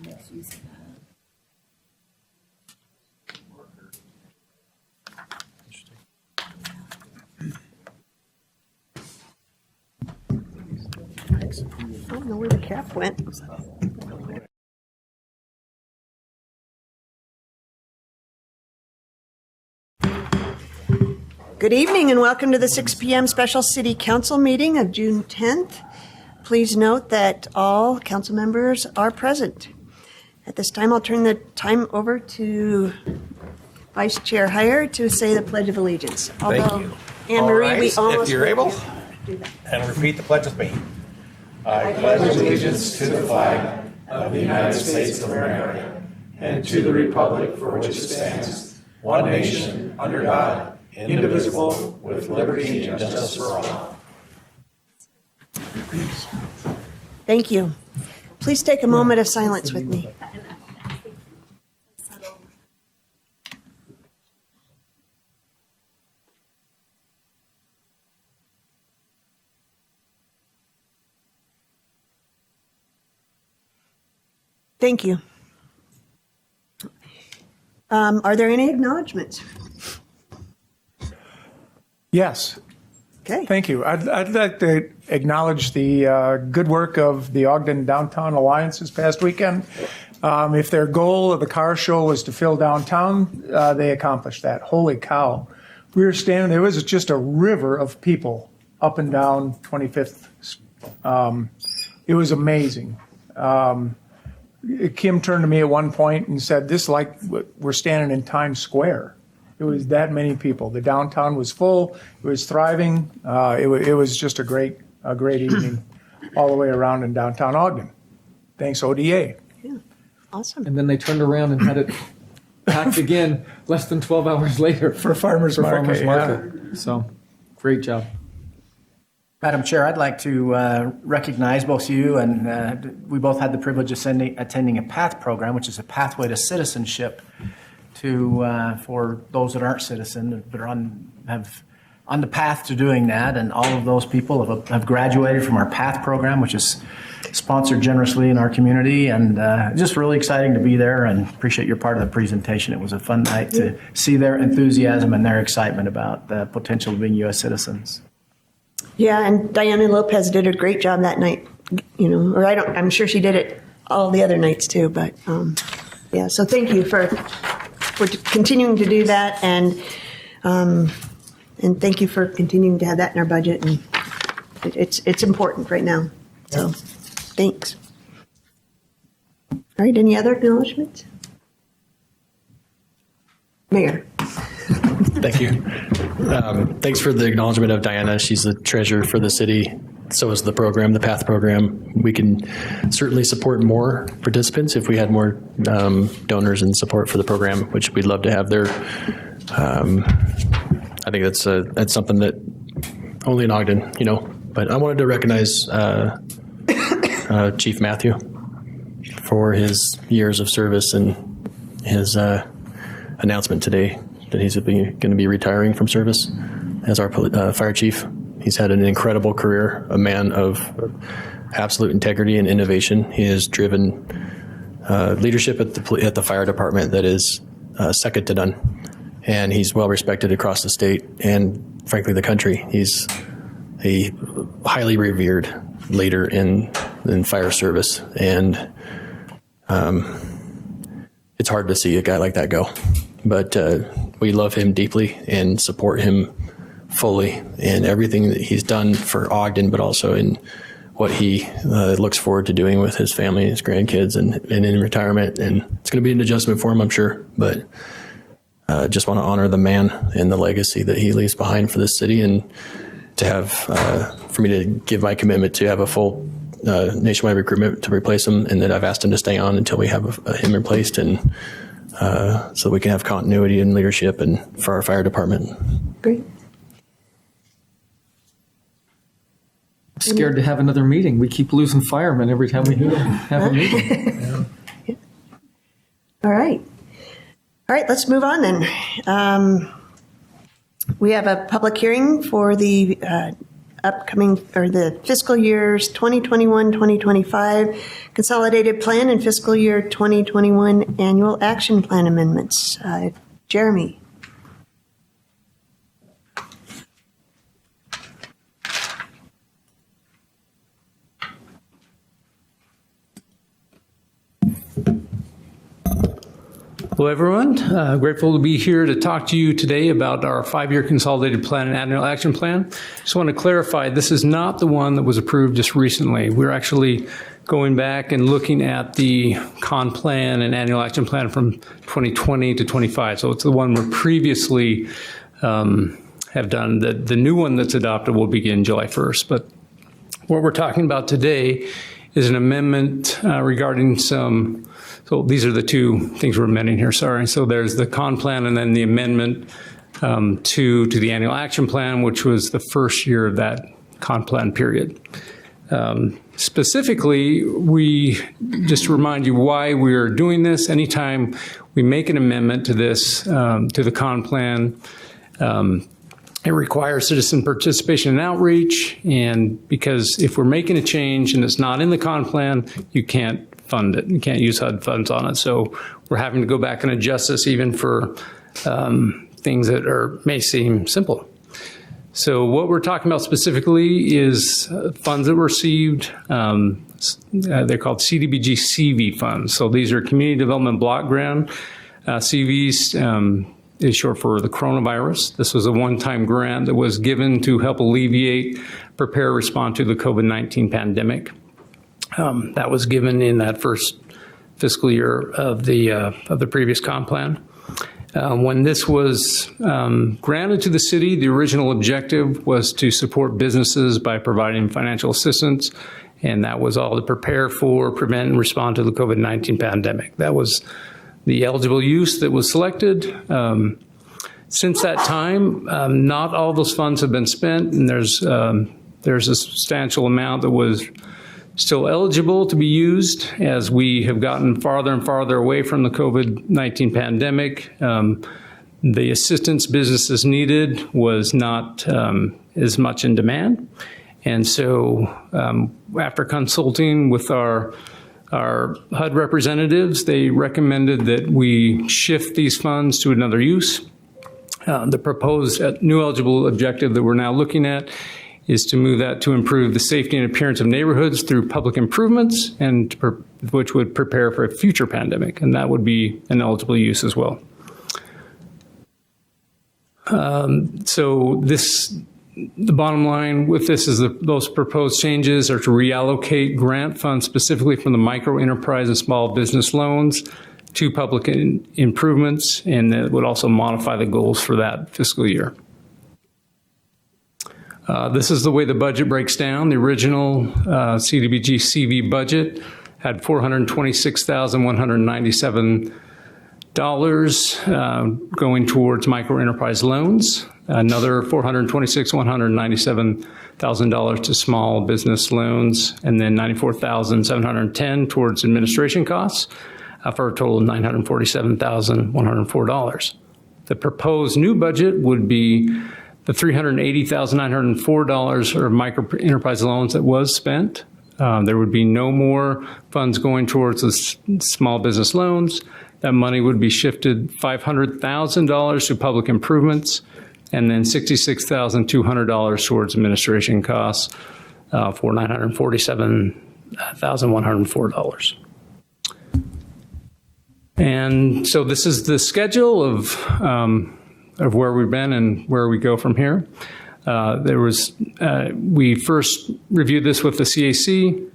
that's using I don't know where the cap went. Good evening and welcome to the 6 p.m. Special City Council meeting of June 10th. Please note that all council members are present. At this time, I'll turn the time over to Vice Chair Heyer to say the Pledge of Allegiance. Thank you. Anne Marie, All right, we almost if you're able, do that. and repeat the pledge with me. I pledge allegiance to the flag of the United States of America and to the republic for which it stands, one nation, under God, indivisible, with liberty and justice for all. Thank you. Please take a moment of silence with me. Thank you. Are there any acknowledgements? Yes. Okay. Thank you. I'd like to acknowledge the good work of the Ogden Downtown Alliance this past weekend. If their goal of the car show was to fill downtown, they accomplished that. Holy cow. We were standing, there was just a river of people up and down 25th. It was amazing. Kim turned to me at one point and said, "This is like we're standing in Times Square." It was that many people. The downtown was full. It was thriving. It was just a great evening all the way around in downtown Ogden. Thanks, ODA. Yeah. Awesome. And then they turned around and had it packed again less than 12 hours later For Farmers Market. Market. So, great job. Madam Chair, I'd like to recognize both you and we both had the privilege of attending a PATH program, which is a pathway to citizenship for those that aren't citizen but are on the path to doing that. And all of those people have graduated from our PATH program, which is sponsored generously in our community. And just really exciting to be there and appreciate your part of the presentation. It was a fun night to see their enthusiasm and their excitement about the potential of being U.S. citizens. Yeah, and Diana Lopez did a great job that night. Or I'm sure she did it all the other nights too. But yeah, so thank you for continuing to do that, and thank you for continuing to have that in our budget. And it's important right now. So thanks. All right, any other acknowledgements? Mayor. Thank you. Thanks for the acknowledgement of Diana. She's the treasurer for the city. So is the program, the PATH program. We can certainly support more participants if we had more donors and support for the program, which we'd love to have there. I think that's something that only in Ogden, But I wanted to recognize Chief Matthew for his years of service and his announcement today that he's going to be retiring from service as our fire chief. He's had an incredible career, a man of absolute integrity and innovation. He has driven leadership at the fire department that is second to none. And he's well respected across the state and, frankly, the country. He's a highly revered leader in fire service. And it's hard to see a guy like that go. But we love him deeply and support him fully in everything that he's done for Ogden, but also in what he looks forward to doing with his family and his grandkids and in retirement. And it's going to be an adjustment for him, I'm sure. But just want to honor the man and the legacy that he leaves behind for this city, and to have, for me to give my commitment to have a full nationwide recruitment to replace him, and that I've asked him to stay on until we have him replaced, and so we can have continuity in leadership and for our fire department. Great. Scared to have another meeting. We keep losing firemen every time we have a meeting. All right. All right, let's move on then. We have a public hearing for the upcoming, or the fiscal years 2021, 2025 Consolidated Plan and fiscal year 2021 Annual Action Plan amendments. Jeremy. Hello, everyone. Grateful to be here to talk to you today about our 5-year consolidated plan and annual action plan. Just want to clarify, this is not the one that was approved just recently. We're actually going back and looking at the con plan and annual action plan from 2020 to 25. So it's the one we previously have done. The new one that's adopted will begin July 1st. But what we're talking about today is an amendment regarding some. So these are the two things we're amending here, sorry. So there's the con plan and then the amendment to the annual action plan, which was the first year of that con plan period. Specifically, we just to remind you why we're doing this. Anytime we make an amendment to this, to the con plan, it requires citizen participation and outreach. And because if we're making a change and it's not in the con plan, you can't fund it. You can't use HUD funds on it. So we're having to go back and adjust this even for things that may seem simple. So what we're talking about specifically is funds that were received. They're called CDBG CV funds. So these are Community Development Block Grant. CVs is short for the coronavirus. This was a one-time grant that was given to help alleviate, prepare, respond to the COVID-19 pandemic. That was given in that first fiscal year of the previous comp plan. When this was granted to the city, the original objective was to support businesses by providing financial assistance, and that was all to prepare for, prevent, and respond to the COVID-19 pandemic. That was the eligible use that was selected. Since that time, not all those funds have been spent, and there's a substantial amount that was still eligible to be used as we have gotten farther and farther away from the COVID-19 pandemic. The assistance businesses needed was not as much in demand. And so after consulting with our HUD representatives, they recommended that we shift these funds to another use. The proposed new eligible objective that we're now looking at is to move that to improve the safety and appearance of neighborhoods through public improvements, and which would prepare for a future pandemic, and that would be an eligible use as well. So the bottom line with this is those proposed changes are to reallocate grant funds specifically from the micro enterprise and small business loans to public improvements, and it would also modify the goals for that fiscal year. This is the way the budget breaks down. The original CDBG CV budget had $426,197 going towards micro enterprise loans, another $426,197,000 to small business loans, and then $94,710 towards administration costs, for a total of $947,104. The proposed new budget would be the $380,904 of micro enterprise loans that was spent. There would be no more funds going towards the small business loans. That money would be shifted $500,000 to public improvements, and then $66,200 towards administration costs for $947,104. And so this is the schedule of where we've been and where we go from here. We first reviewed this with the CAC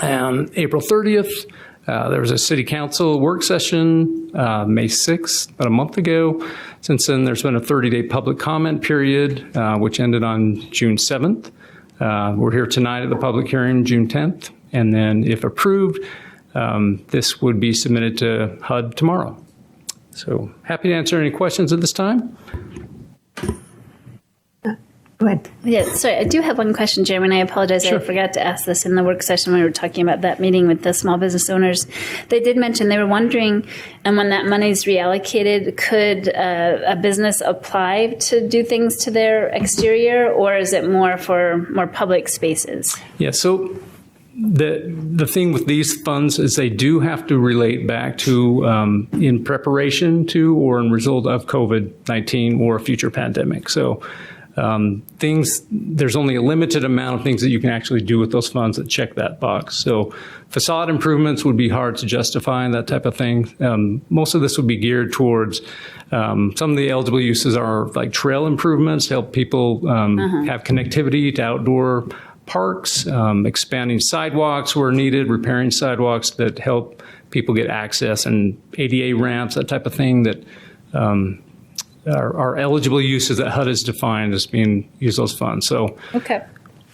on April 30th. There was a city council work session May 6th, about a month ago. Since then, there's been a 30-day public comment period, which ended on June 7th. We're here tonight at the public hearing, June 10th. And then if approved, this would be submitted to HUD tomorrow. So happy to answer any questions at this time. Go ahead. Yeah, sorry, I do have one question, Chairman. I apologize. I forgot to ask this in the work session when we were talking about that meeting with the small business owners. They did mention they were wondering, and when that money is reallocated, could a business apply to do things to their exterior, or is it more for more public spaces? Yeah, so the thing with these funds is they do have to relate back to in preparation to or in result of COVID-19 or a future pandemic. So there's only a limited amount of things that you can actually do with those funds that check that box. So facade improvements would be hard to justify and that type of thing. Most of this would be geared towards some of the eligible uses are like trail improvements to help people have connectivity to outdoor parks, expanding sidewalks where needed, repairing sidewalks that help people get access, and ADA ramps, that type of thing that are eligible uses that HUD has defined as being use those funds. So, Okay,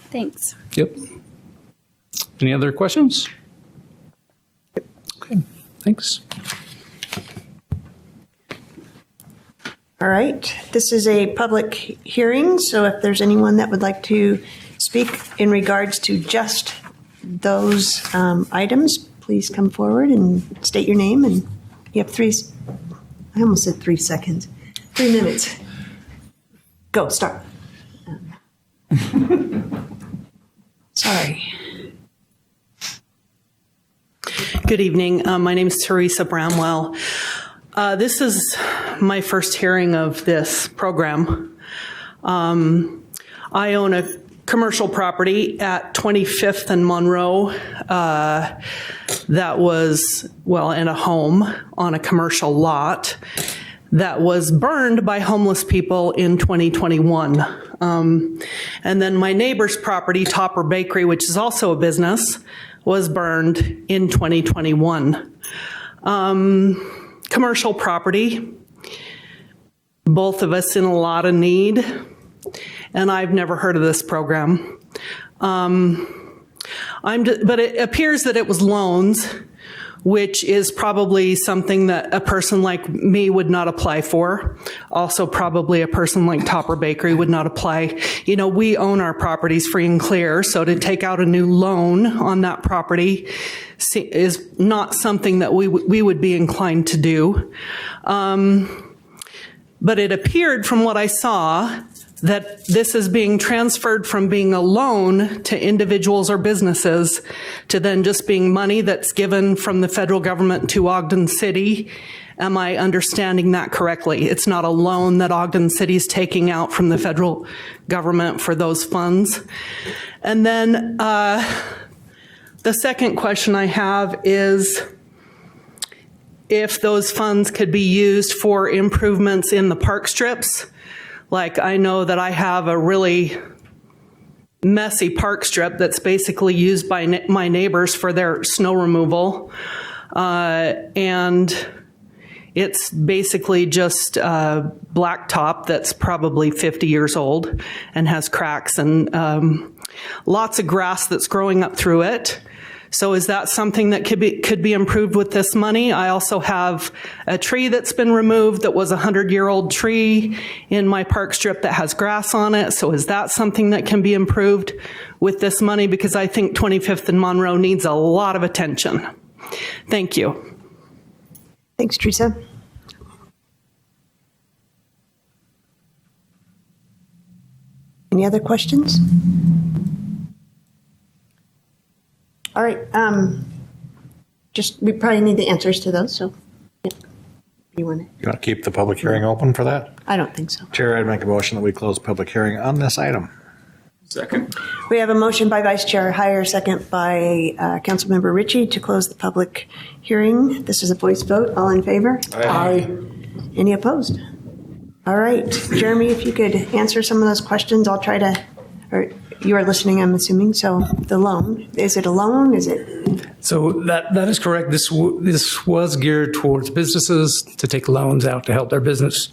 thanks. yep. Any other questions? Okay, thanks. All right. This is a public hearing, so if there's anyone that would like to speak in regards to just those items, please come forward and state your name. And you have I almost said 3 seconds. 3 minutes. Go, start. Sorry. Good evening. My name is Teresa Bramwell. This is my first hearing of this program. I own a commercial property at 25th and Monroe that was, and a home on a commercial lot that was burned by homeless people in 2021. And then my neighbor's property, Topper Bakery, which is also a business, was burned in 2021. Commercial property, both of us in a lot of need, and I've never heard of this program. But it appears that it was loans, which is probably something that a person like me would not apply for. Also, probably a person like Topper Bakery would not apply. You know, we own our properties free and clear, so to take out a new loan on that property is not something that we would be inclined to do. But it appeared from what I saw that this is being transferred from being a loan to individuals or businesses to then just being money that's given from the federal government to Ogden City. Am I understanding that correctly? It's not a loan that Ogden City is taking out from the federal government for those funds. And then the second question I have is if those funds could be used for improvements in the park strips. Like, I know that I have a really messy park strip that's basically used by my neighbors for their snow removal. And it's basically just a blacktop that's probably 50 years old and has cracks and lots of grass that's growing up through it. So is that something that could be improved with this money? I also have a tree that's been removed that was a 100-year-old tree in my park strip that has grass on it. So is that something that can be improved with this money? Because I think 25th and Monroe needs a lot of attention. Thank you. Thanks, Teresa. Any other questions? All right. We probably need the answers to those. So, yeah. You want to keep the public hearing open for that? I don't think so. Chair, I'd make a motion that we close public hearing on this item. Second. We have a motion by Vice Chair Heyer, second by Councilmember Ritchie to close the public hearing. This is a voice vote. All in favor? Aye. Any opposed? All right. Jeremy, if you could answer some of those questions, I'll try to, or you are listening, I'm assuming. So the loan, is it a loan? Is it? So that is correct. This was geared towards businesses to take loans out to help their business.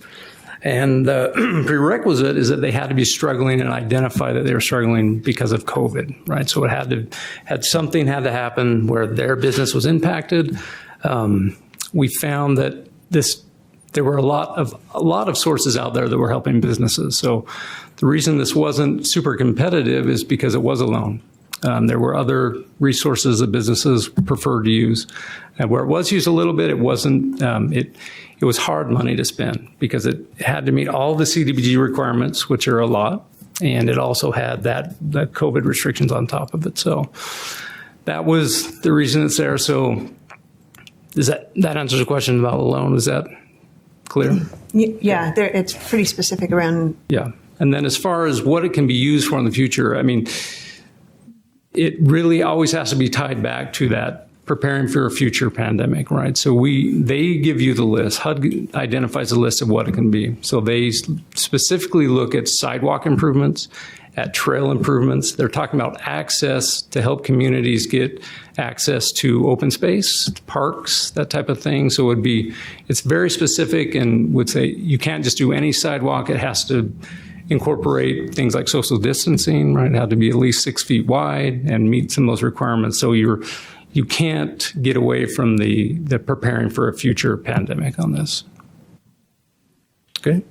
And the prerequisite is that they had to be struggling and identify that they were struggling because of COVID, right? So it something had to happen where their business was impacted. We found that this there were a lot of sources out there that were helping businesses. So the reason this wasn't super competitive is because it was a loan. There were other resources that businesses preferred to use. And where it was used a little bit, it wasn't, it was hard money to spend because it had to meet all the CDBG requirements, which are a lot. And it also had that COVID restrictions on top of it. So that was the reason it's there. So does that answers the question about the loan? Is that clear? Yeah, it's pretty specific around. Yeah. And then as far as what it can be used for in the future, I mean, it really always has to be tied back to that preparing for a future pandemic, right? So they give you the list. HUD identifies a list of what it can be. So they specifically look at sidewalk improvements, at trail improvements. They're talking about access to help communities get access to open space, parks, that type of thing. So it's very specific and would say you can't just do any sidewalk. It has to incorporate things like social distancing, right? It had to be at least 6 feet wide and meet some of those requirements. So you can't get away from the preparing for a future pandemic on this. Okay.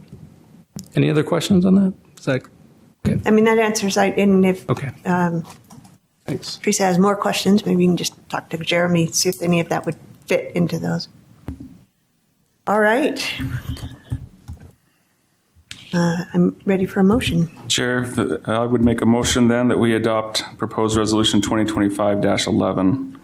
Any other questions on that? Is that okay? I mean, that answers. And if Okay. Thanks. Teresa has more questions, maybe you can just talk to Jeremy, see if any of that would fit into those. All right. I'm ready for a motion. Chair, I would make a motion then that we adopt proposed resolution 2025-11.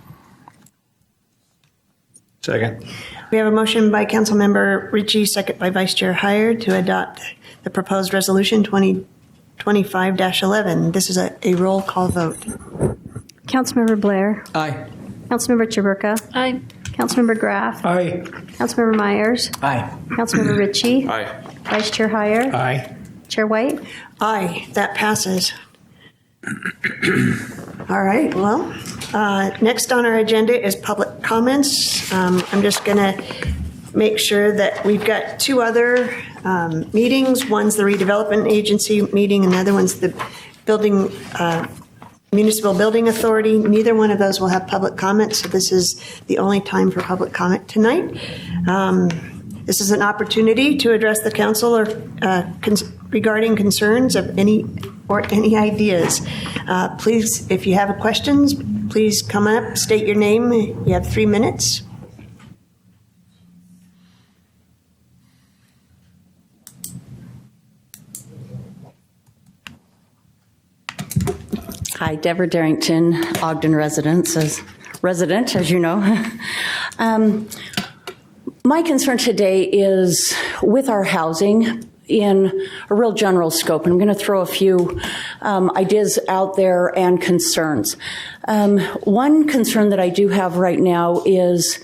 Second. We have a motion by Councilmember Ritchie, second by Vice Chair Hyer, to adopt the proposed resolution 2025-11. This is a roll call vote. Councilmember Blair. Aye. Councilmember Chaburka. Aye. Councilmember Graff. Aye. Councilmember Myers. Aye. Councilmember Ritchie. Aye. Vice Chair Hyer. Aye. Chair White. Aye, that passes. All right, well, next on our agenda is public comments. I'm just going to make sure that we've got two other meetings. One's the redevelopment agency meeting, and the other one's the municipal building authority. Neither one of those will have public comment, so this is the only time for public comment tonight. This is an opportunity to address the council or regarding concerns of any ideas. Please, if you have questions, please come up, state your name. You have 3 minutes. Hi, Deborah Darrington, Ogden resident, as you know. My concern today is with our housing in a real general scope, and I'm going to throw a few ideas out there and concerns. One concern that I do have right now is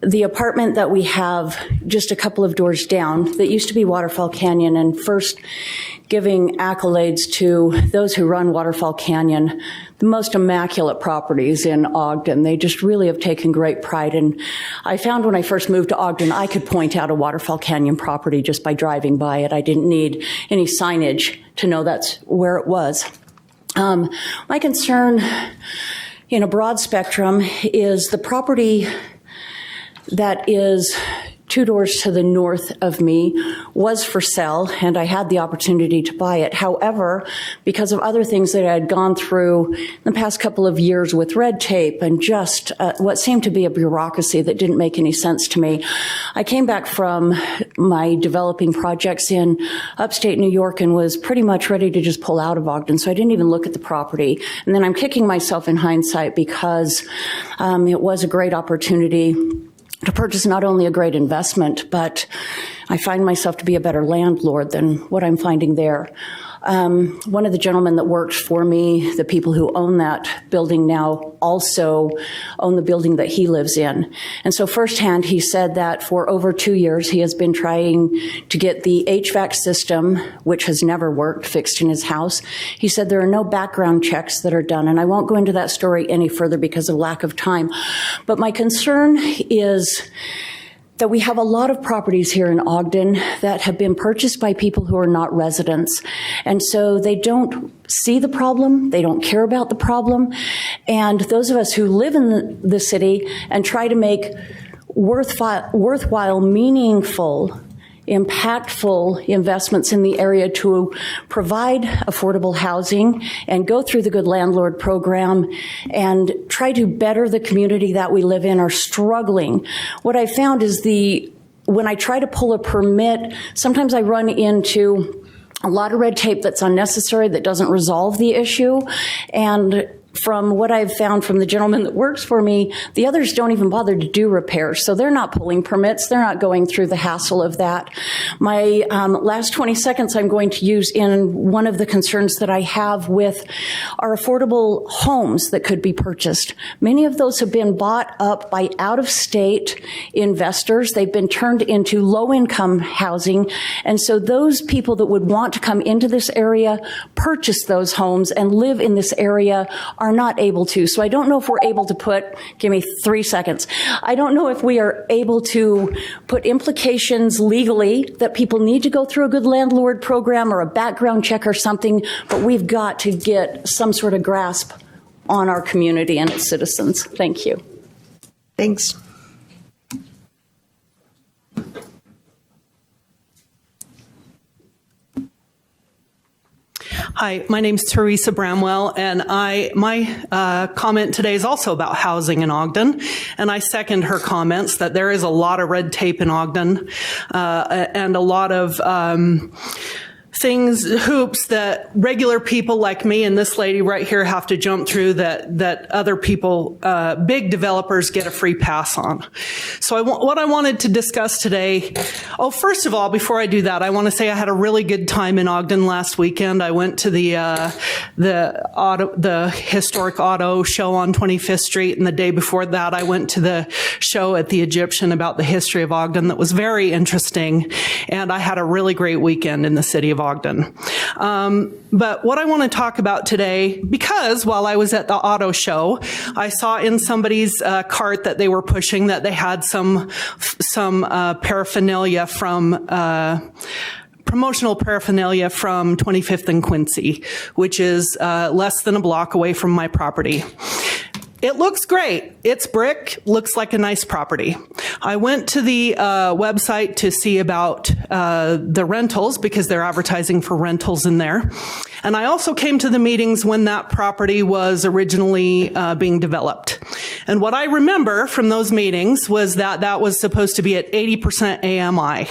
the apartment that we have just a couple of doors down that used to be Waterfall Canyon, and first giving accolades to those who run Waterfall Canyon, the most immaculate properties in Ogden. They just really have taken great pride. And I found when I first moved to Ogden, I could point out a Waterfall Canyon property just by driving by it. I didn't need any signage to know that's where it was. My concern in a broad spectrum is the property that is 2 doors to the north of me was for sale, and I had the opportunity to buy it. However, because of other things that I had gone through in the past couple of years with red tape and just what seemed to be a bureaucracy that didn't make any sense to me, I came back from my developing projects in upstate New York and was pretty much ready to just pull out of Ogden, so I didn't even look at the property. And then I'm kicking myself in hindsight because it was a great opportunity to purchase not only a great investment, but I find myself to be a better landlord than what I'm finding there. One of the gentlemen that worked for me, the people who own that building now also own the building that he lives in. And so firsthand, he said that for over 2 years, he has been trying to get the HVAC system, which has never worked, fixed in his house. He said there are no background checks that are done. And I won't go into that story any further because of lack of time. But my concern is that we have a lot of properties here in Ogden that have been purchased by people who are not residents. And so they don't see the problem, they don't care about the problem. And those of us who live in the city and try to make worthwhile, meaningful, impactful investments in the area to provide affordable housing and go through the Good Landlord program and try to better the community that we live in are struggling. What I found is when I try to pull a permit, sometimes I run into a lot of red tape that's unnecessary that doesn't resolve the issue. And from what I've found from the gentleman that works for me, the others don't even bother to do repairs. So they're not pulling permits. They're not going through the hassle of that. My last 20 seconds I'm going to use in one of the concerns that I have with our affordable homes that could be purchased. Many of those have been bought up by out-of-state investors. They've been turned into low-income housing. And so those people that would want to come into this area, purchase those homes, and live in this area are not able to. So I don't know if we're able to give me 3 seconds. I don't know if we are able to put implications legally that people need to go through a Good Landlord program or a background check or something, but we've got to get some sort of grasp on our community and its citizens. Thank you. Thanks. Hi, my name's Teresa Bramwell, and my comment today is also about housing in Ogden, and I second her comments that there is a lot of red tape in Ogden and a lot of hoops that regular people like me and this lady right here have to jump through that other people, big developers, get a free pass on. So what I wanted to discuss today, first of all, before I do that, I want to say I had a really good time in Ogden last weekend. I went to the historic auto show on 25th Street, and the day before that, I went to the show at the Egyptian about the history of Ogden that was very interesting, and I had a really great weekend in the city of Ogden. But what I want to talk about today, because while I was at the auto show, I saw in somebody's cart that they were pushing that they had some paraphernalia from promotional paraphernalia from 25th and Quincy, which is less than a block away from my property. It looks great. It's brick, looks like a nice property. I went to the website to see about the rentals because they're advertising for rentals in there. And I also came to the meetings when that property was originally being developed. And what I remember from those meetings was that was supposed to be at 80% AMI,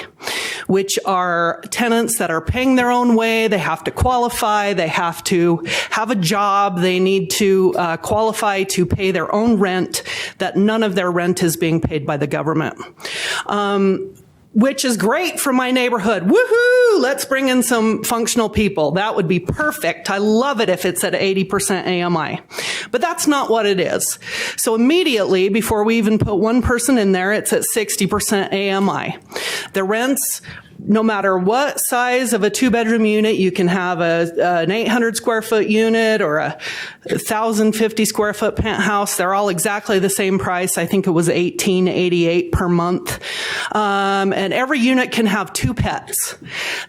which are tenants that are paying their own way. They have to qualify. They have to have a job. They need to qualify to pay their own rent, that none of their rent is being paid by the government. Which is great for my neighborhood. Woohoo! Let's bring in some functional people. That would be perfect. I love it if it's at 80% AMI. But that's not what it is. So immediately, before we even put one person in there, it's at 60% AMI. The rents, no matter what size of a 2-bedroom unit, you can have an 800 square foot unit or a 1,050 square foot penthouse. They're all exactly the same price. I think it was $18.88 per month. And every unit can have 2 pets.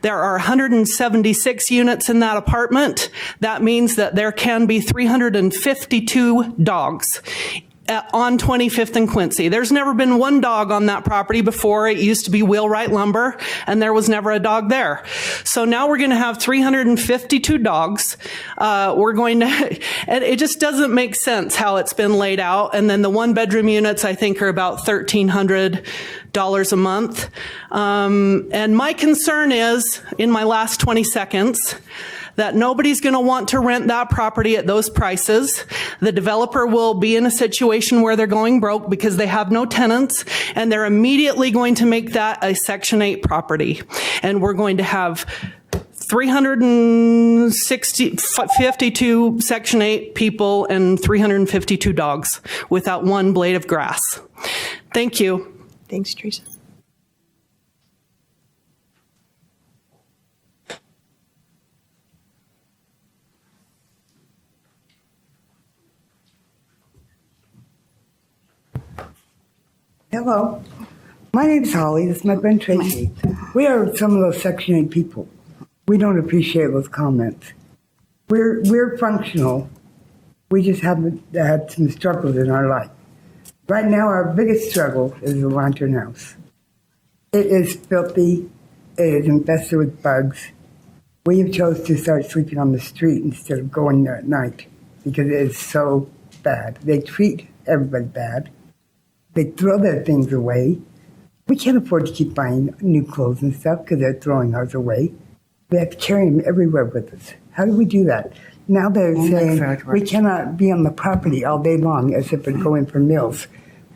There are 176 units in that apartment. That means that there can be 352 dogs on 25th and Quincy. There's never been one dog on that property before. It used to be Wheelwright Lumber, and there was never a dog there. So now we're going to have 352 dogs. We're going to, and it just doesn't make sense how it's been laid out. And then the 1-bedroom units, I think, are about $1,300 a month. And my concern is, in my last 20 seconds, that nobody's going to want to rent that property at those prices. The developer will be in a situation where they're going broke because they have no tenants, and they're immediately going to make that a Section 8 property. And we're going to have 352 Section 8 people and 352 dogs without one blade of grass. Thank you. Thanks, Teresa. Hello. My name's Holly. This is my friend Tracy. We are some of those Section 8 people. We don't appreciate those comments. We're functional. We just haven't had some struggles in our life. Right now, our biggest struggle is the Lantern House. It is filthy. It is infested with bugs. We have chose to start sleeping on the street instead of going there at night because it is so bad. They treat everybody bad. They throw their things away. We can't afford to keep buying new clothes and stuff because they're throwing ours away. We have to carry them everywhere with us. How do we do that? Now they're saying we cannot be on the property all day long as if we're going for meals.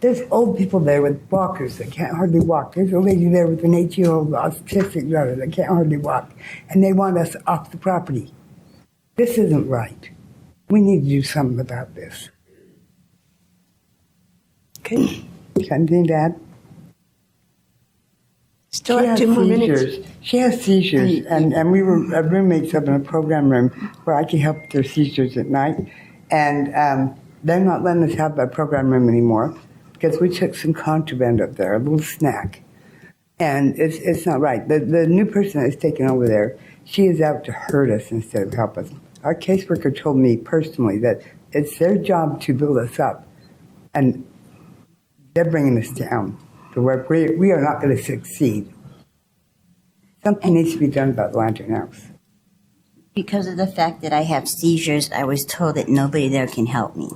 There's old people there with walkers that can't hardly walk. There's a lady there with an 8-year-old autistic daughter that can't hardly walk. And they want us off the property. This isn't right. We need to do something about this. Okay. Got anything to add? Still have 2 more minutes. She has seizures, and we were roommates up in a program room where I can help with their seizures at night. And they're not letting us have that program room anymore because we took some contraband up there, a little snack. And it's not right. The new person that's taken over there, she is out to hurt us instead of help us. Our caseworker told me personally that it's their job to build us up, and they're bringing us down to where we are not going to succeed. Something needs to be done about the Lantern House. Because of the fact that I have seizures, I was told that nobody there can help me.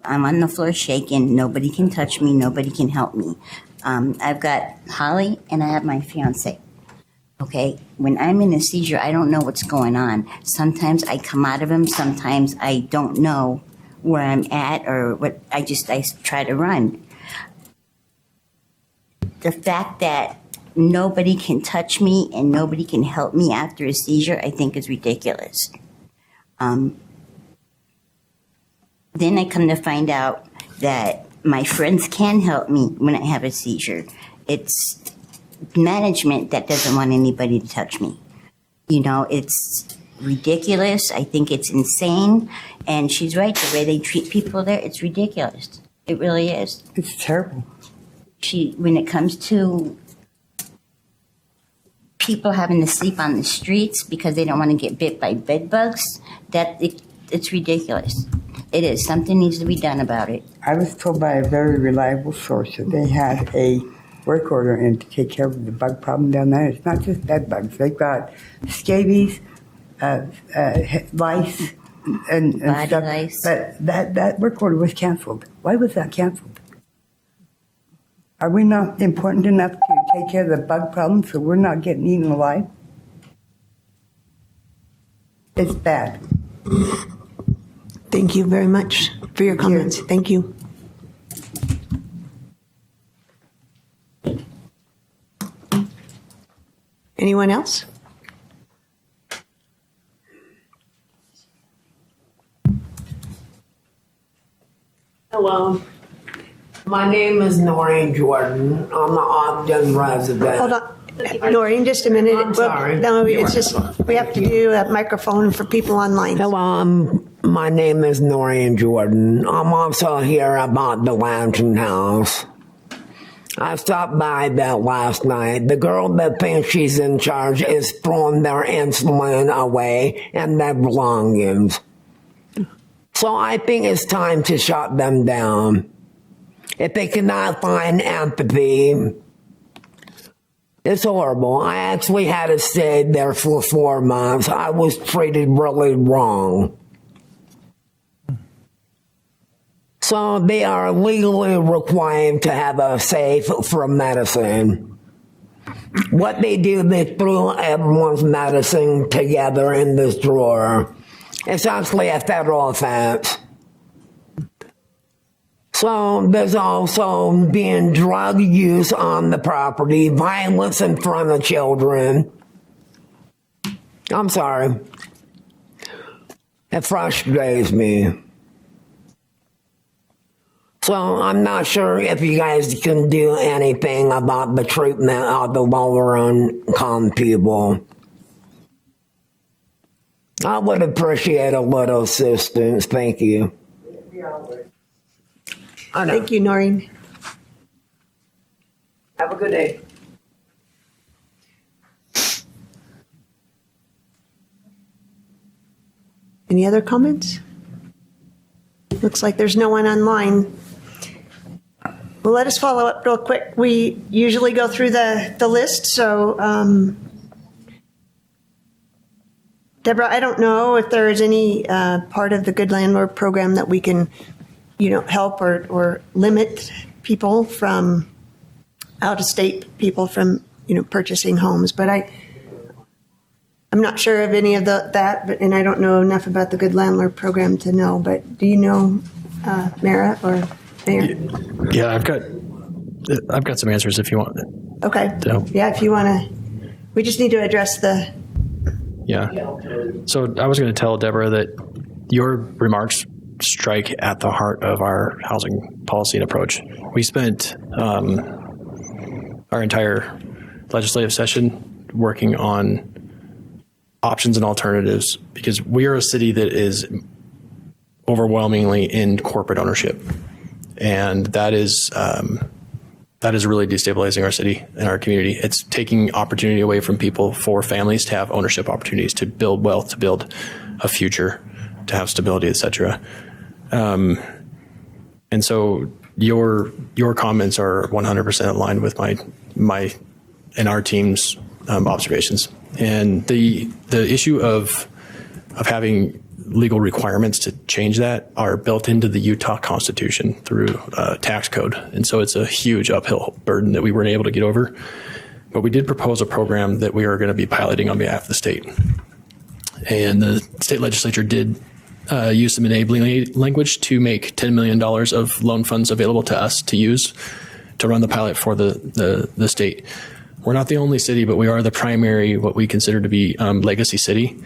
I'm on the floor shaking. Nobody can touch me. Nobody can help me. I've got Holly and I have my fiance. Okay? When I'm in a seizure, I don't know what's going on. Sometimes I come out of them. Sometimes I don't know where I'm at or what. I try to run. The fact that nobody can touch me and nobody can help me after a seizure, I think is ridiculous. Then I come to find out that my friends can help me when I have a seizure. It's management that doesn't want anybody to touch me. You know, it's ridiculous. I think it's insane. And she's right. The way they treat people there, it's ridiculous. It really is. It's terrible. When it comes to people having to sleep on the streets because they don't want to get bit by bed bugs, it's ridiculous. It is. Something needs to be done about it. I was told by a very reliable source that they had a work order in to take care of the bug problem down there. It's not just bed bugs. They've got scabies, lice, and Body stuff. lice. But that work order was canceled. Why was that canceled? Are we not important enough to take care of the bug problem so we're not getting eaten alive? It's bad. Thank you very much for your comments. Thank you. Anyone else? Hello. My name is Noreen Jordan. I'm an Ogden resident. Hold on. Noreen, just a minute. I'm sorry. No, it's just, we have to do a microphone for people online. Hello, my name is Noreen Jordan. I'm also here about the Lantern House. I stopped by that last night. The girl that thinks she's in charge is throwing their insulin away and their belongings. So I think it's time to shut them down. If they cannot find empathy, it's horrible. I actually had to stay there for 4 months. I was treated really wrong. So they are legally required to have a safe for medicine. What they do, they threw everyone's medicine together in this drawer. It's actually a federal offense. So there's also being drug use on the property, violence in front of children. I'm sorry. It frustrates me. So I'm not sure if you guys can do anything about the treatment of the lower income people. I would appreciate a little assistance. Thank you. Thank you, Noreen. Have a good day. Any other comments? Looks like there's no one online. Well, let us follow up real quick. We usually go through the list, so Deborah, I don't know if there is any part of the Good Landlord program that we can, help or limit people from out-of-state people from, purchasing homes. But I'm not sure of any of that, and I don't know enough about the Good Landlord program to know. But do you know, Mara or Mayor? Yeah, I've got some answers if you want. Okay. So, yeah, if you want to, we just need to address the. Yeah. So I was going to tell Deborah that your remarks strike at the heart of our housing policy and approach. We spent our entire legislative session working on options and alternatives because we are a city that is overwhelmingly in corporate ownership. And that is really destabilizing our city and our community. It's taking opportunity away from people for families to have ownership opportunities, to build wealth, to build a future, to have stability, et cetera. And so your comments are 100% aligned with my and our team's observations. And the issue of having legal requirements to change that are built into the Utah Constitution through tax code. And so it's a huge uphill burden that we weren't able to get over. But we did propose a program that we are going to be piloting on behalf of the state. And the state legislature did use some enabling language to make $10 million of loan funds available to us to use to run the pilot for the state. We're not the only city, but we are the primary, what we consider to be legacy city,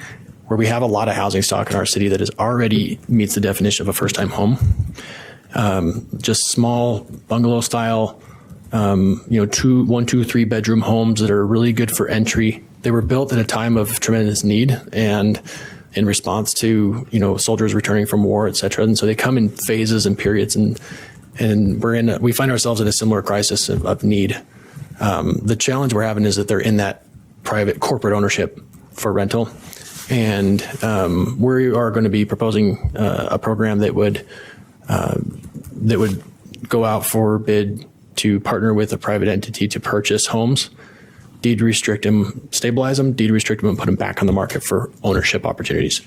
where we have a lot of housing stock in our city that is already meets the definition of a first-time home. Just small bungalow style, 1, 2, 3 bedroom homes that are really good for entry. They were built at a time of tremendous need and in response to, soldiers returning from war, et cetera. And so they come in phases and periods, and we find ourselves in a similar crisis of need. The challenge we're having is that they're in that private corporate ownership for rental. And we are going to be proposing a program that would go out for bid to partner with a private entity to purchase homes, deed restrict them, stabilize them, deed restrict them, and put them back on the market for ownership opportunities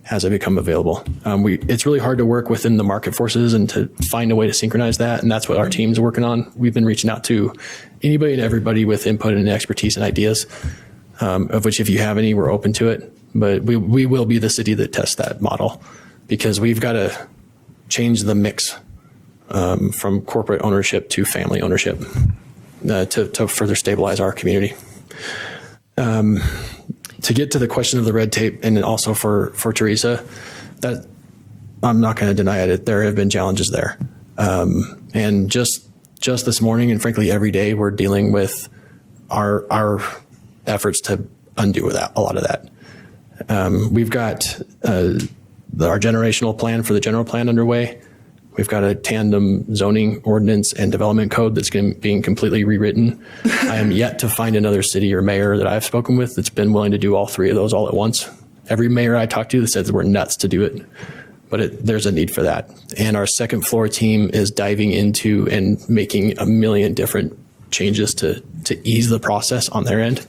as they become available. It's really hard to work within the market forces and to find a way to synchronize that, and that's what our team's working on. We've been reaching out to anybody and everybody with input and expertise and ideas, of which if you have any, we're open to it. But we will be the city that tests that model because we've got to change the mix from corporate ownership to family ownership to further stabilize our community. To get to the question of the red tape, and also for Teresa, that I'm not going to deny it. There have been challenges there, and just this morning, and frankly every day, we're dealing with our efforts to undo that, a lot of that. We've got our generational plan for the general plan underway. We've got a tandem zoning ordinance and development code that's being completely rewritten. I am yet to find another city or mayor that I've spoken with that's been willing to do all three of those all at once. Every mayor I talked to says we're nuts to do it, but there's a need for that. And our second floor team is diving into and making a million different changes to ease the process on their end.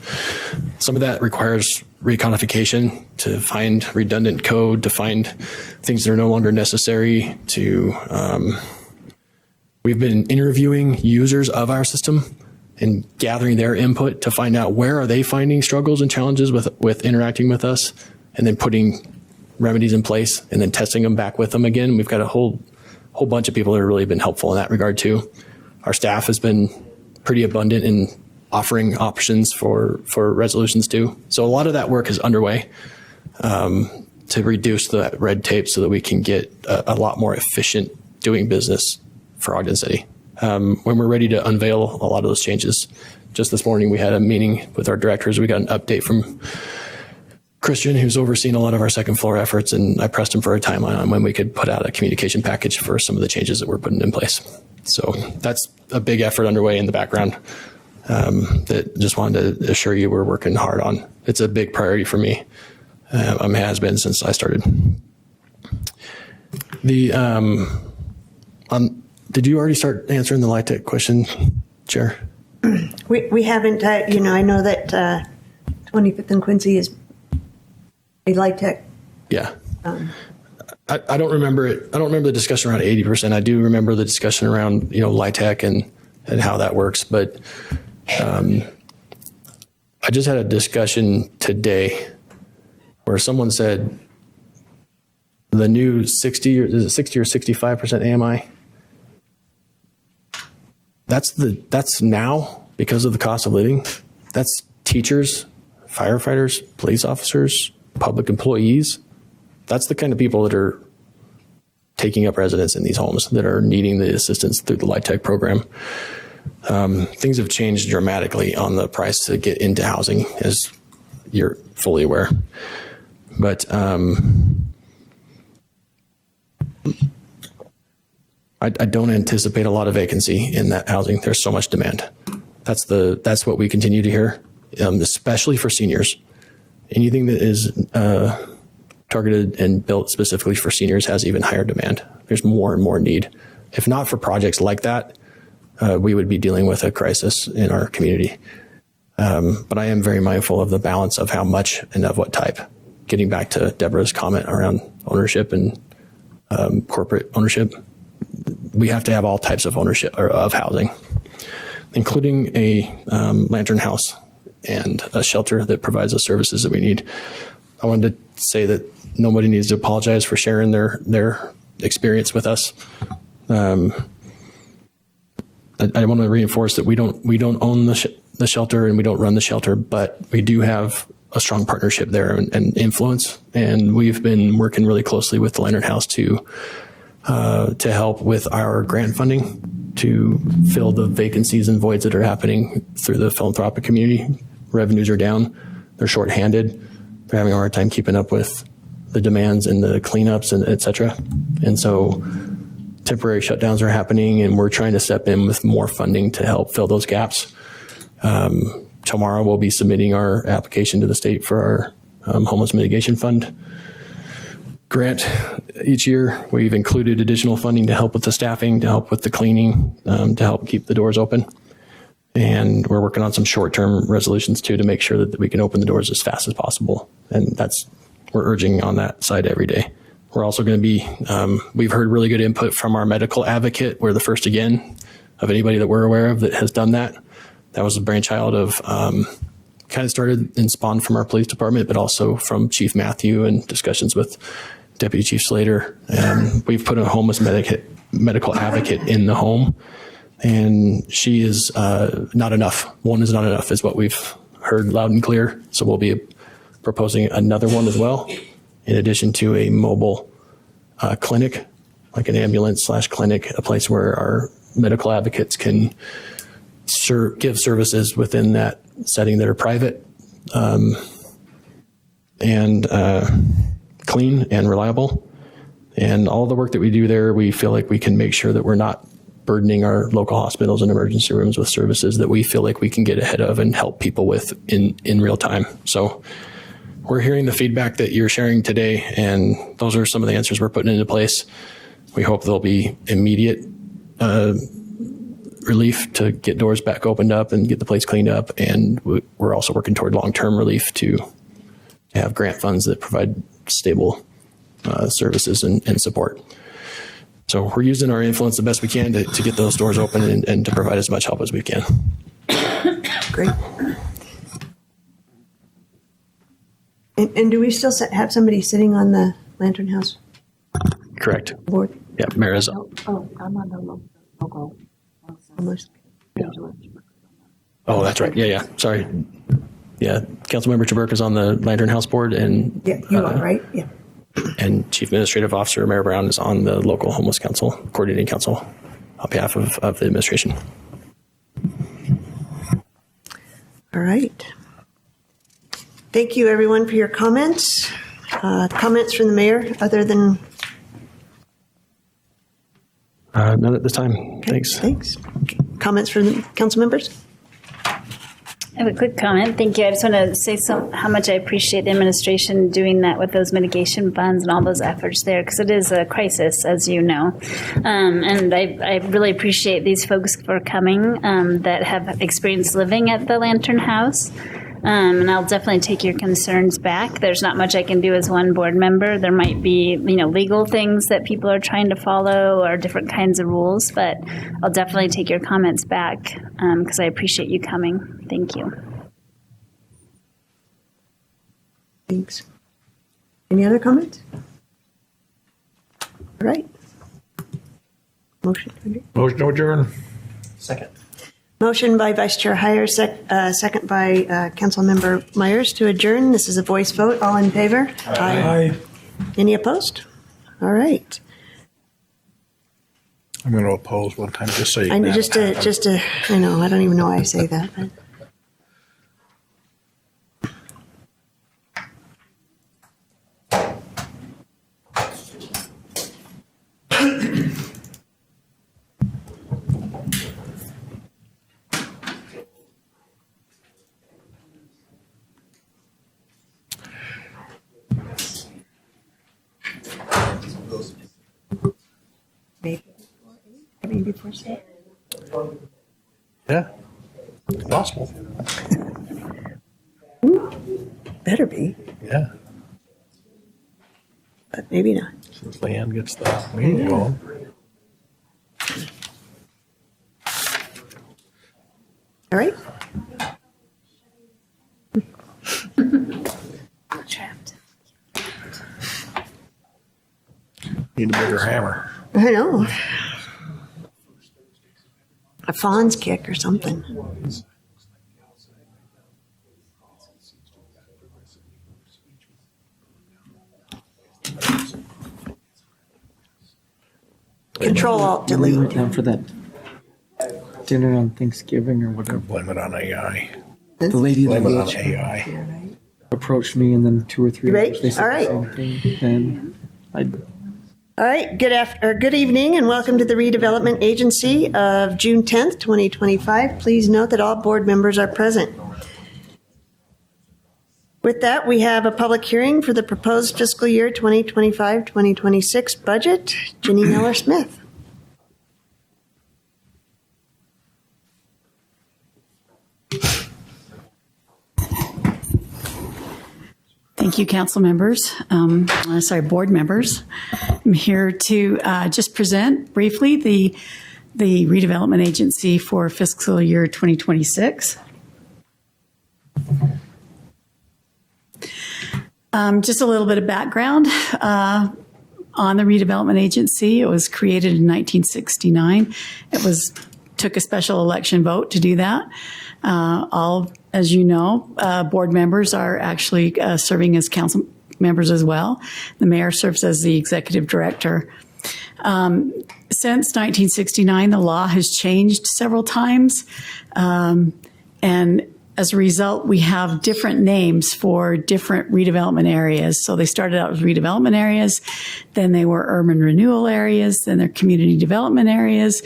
Some of that requires recodification, to find redundant code, to find things that are no longer necessary. We've been interviewing users of our system and gathering their input to find out where are they finding struggles and challenges with interacting with us, and then putting remedies in place and then testing them back with them again. We've got a whole bunch of people that have really been helpful in that regard too. Our staff has been pretty abundant in offering options for resolutions too. So a lot of that work is underway to reduce the red tape so that we can get a lot more efficient doing business for Ogden City. When we're ready to unveil a lot of those changes, just this morning we had a meeting with our directors. We got an update from Christian, who's overseeing a lot of our second floor efforts, and I pressed him for a timeline on when we could put out a communication package for some of the changes that we're putting in place. So that's a big effort underway in the background that just wanted to assure you we're working hard on. It's a big priority for me. Has been since I started. Did you already start answering the LIHTC question, Chair? We haven't, I know that 25th and Quincy is a LIHTC. Yeah. I don't remember it. I don't remember the discussion around 80%. I do remember the discussion around, LIHTC and how that works. But I just had a discussion today where someone said the new 60 or 65% AMI. That's now because of the cost of living. That's teachers, firefighters, police officers, public employees. That's the kind of people that are taking up residence in these homes, that are needing the assistance through the LIHTC program. Things have changed dramatically on the price to get into housing, as you're fully aware. But I don't anticipate a lot of vacancy in that housing. There's so much demand. That's what we continue to hear, especially for seniors. Anything that is targeted and built specifically for seniors has even higher demand. There's more and more need. If not for projects like that, we would be dealing with a crisis in our community. But I am very mindful of the balance of how much and of what type. Getting back to Deborah's comment around ownership and corporate ownership, we have to have all types of ownership or of housing, including a lantern house and a shelter that provides the services that we need. I wanted to say that nobody needs to apologize for sharing their experience with us. I want to reinforce that we don't own the shelter and we don't run the shelter, but we do have a strong partnership there and influence. And we've been working really closely with the Lantern House to help with our grant funding to fill the vacancies and voids that are happening through the philanthropic community. Revenues are down. They're shorthanded. They're having a hard time keeping up with the demands and the cleanups and et cetera. And so temporary shutdowns are happening, and we're trying to step in with more funding to help fill those gaps. Tomorrow we'll be submitting our application to the state for our homeless mitigation fund grant. Each year we've included additional funding to help with the staffing, to help with the cleaning, to help keep the doors open. And we're working on some short-term resolutions too to make sure that we can open the doors as fast as possible. And we're urging on that side every day. We're also going to be, we've heard really good input from our medical advocate. We're the first again of anybody that we're aware of that has done that. That was a brainchild of, kind of started and spawned from our police department, but also from Chief Matthew and discussions with Deputy Chief Slater. We've put a homeless medical advocate in the home, and she is not enough. One is not enough is what we've heard loud and clear. So we'll be proposing another one as well, in addition to a mobile clinic, like an ambulance/clinic, a place where our medical advocates can give services within that setting that are private and clean and reliable. And all the work that we do there, we feel like we can make sure that we're not burdening our local hospitals and emergency rooms with services that we feel like we can get ahead of and help people with in real time. So we're hearing the feedback that you're sharing today, and those are some of the answers we're putting into place. We hope there'll be immediate relief to get doors back opened up and get the place cleaned up. And we're also working toward long-term relief to have grant funds that provide stable services and support. So we're using our influence the best we can to get those doors open and to provide as much help as we can. Great. And do we still have somebody sitting on the Lantern House Correct. board? Yeah, Mayor's. Oh, I'm on the local. Almost. Yeah. Oh, that's right. Yeah. Sorry. Yeah, Councilmember Chaburk is on the Lantern House board, and Yeah, you are, right? Yeah. and Chief Administrative Officer Mayor Brown is on the local homeless council, coordinating council, on behalf of the administration. All right. Thank you, everyone, for your comments. Comments from the mayor, other than... None at this time. Okay, Thanks. Thanks. Comments from council members? I have a quick comment. Thank you. I just want to say how much I appreciate the administration doing that with those mitigation funds and all those efforts there, because it is a crisis, as you know. And I really appreciate these folks for coming that have experience living at the Lantern House. And I'll definitely take your concerns back. There's not much I can do as one board member. There might be, legal things that people are trying to follow or different kinds of rules, but I'll definitely take your comments back because I appreciate you coming. Thank you. Thanks. Any other comments? All right. Motion to adjourn. Motion to adjourn. Second. Motion by Vice Chair Heyer, second by Councilmember Myers to adjourn. This is a voice vote. All in favor? Aye. Any opposed? All right. I'm going to oppose one time just so you I know. I know, I don't even know why I say that, but. Maybe before 6. Yeah. Possible. Better be, Yeah. but maybe not. Since Leanne gets the meeting going. All right. Trapped. Need a bigger hammer. I know. A fawn's kick or something. Control Alt We Delete. went down for that dinner on Thanksgiving or whatever. Blame it on AI. The lady Blame it on that AI. approached me, and then 2 or 3 Right. others, they said All right. the same thing. And I All right, good evening and welcome to the Redevelopment Agency of June 10th, 2025. Please note that all board members are present. With that, we have a public hearing for the proposed fiscal year 2025-2026 budget. Jenny Miller-Smith. Thank you, council members, board members. I'm here to just present briefly the redevelopment agency for fiscal year 2026. Just a little bit of background on the redevelopment agency. It was created in 1969. Took a special election vote to do that. All, as you know, board members are actually serving as council members as well. The mayor serves as the executive director. Since 1969, the law has changed several times. And as a result, we have different names for different redevelopment areas. So they started out as redevelopment areas, then they were urban renewal areas, then they're community development areas,